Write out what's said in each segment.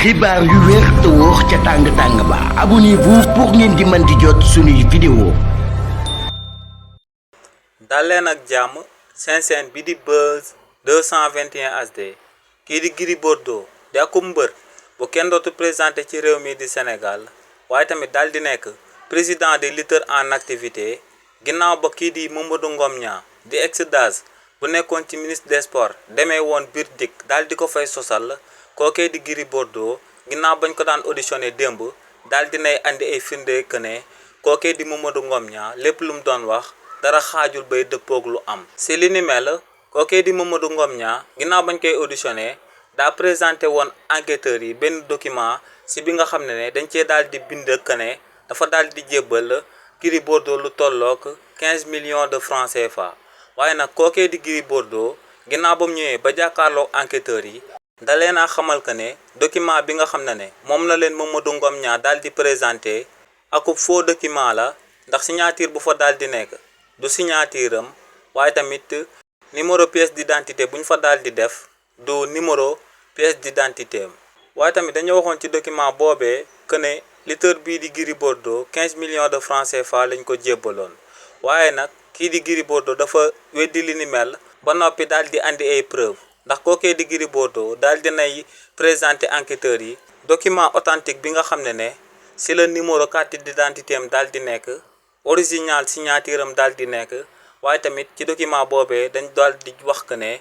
xibaar yu wér te wóor ca tàng ba abonnez-vous pour ngeen di mën di jot suñuy vidéo. daleen ak jàmm seen chaîne bi di Buzz 221 HD kii di Gris Bordeaux di akum mbër bu kenn dootu présenté ci réew mi di Sénégal waaye tamit daal di nekk président des lutteurs en activité ginnaaw ba kii di Mamadou Ngom Niang di ex-DAS bu nekkoon ci ministre des sports demee woon biir dik daal di ko fay sosal kookee di Gris Bordeaux ginnaaw bañ ko daan auditionné démb daal dinay andi ay firnde que ne kookee di Mamadou Ngom Niang lépp lu mu doon wax dara xaajul bay dëppoog lu am si li ni mel kookee di Mamadou Ngom Niang ginnaaw bañ koy auditionné daa présenté woon enquêteurs yi benn document si bi nga xam ne dañ cee daal di bind que ne dafa daal di jébbal Gris Bordeaux lu tollook 15 millions de francs CFA waaye nag kookee di Gris Bordeaux ginnaaw ba mu ñëwee ba jàkkaarloo enquêteurs yi da leen a xamal que ne document bi nga xam ne moom la leen Mamadou Ngom Niang daal di présenté akub faux document la ndax signature bu fa daal di nekk du signature am waaye tamit numéro pièce d'identité bu ñu fa daal di def du numéro pièce d'identité am waaye tamit dañoo waxoon ci document boobee que ne lutteur bii di Gris Bordeaux 15 millions de francs CFA lañ ko jébbaloon waaye nag kii di Gris Bordeaux dafa weddi li ni mel ba noppi daal di andi ay preuves ndax kookee di Gris Bordeaux daal dinay présenté enquêteurs yi document authentique bi nga xam ne si la numéro carte d'identité am daal di nekk original signature am daal di nekk waaye tamit ci document boobee dañ daal di wax que ne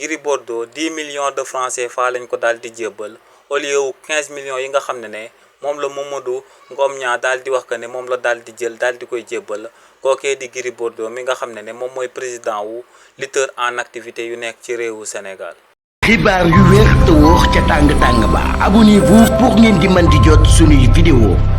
Gris Bordeaux 10 millions de francs CFA lañ ko daal di jébbal au lieu wu 15 millions yi nga xam ne moom la Mamadou Ngom Niang daal di wax que ne moom la daal di jël daal di koy jébbal kookee di Gris Bordeaux mi nga xam ne moom mooy président wu lutteur en activité yu nekk ci réewu Sénégal. xibaar yu wér te wóor ca tàng ba abonnez-vous pour ngeen di mën di jot suñuy vidéo.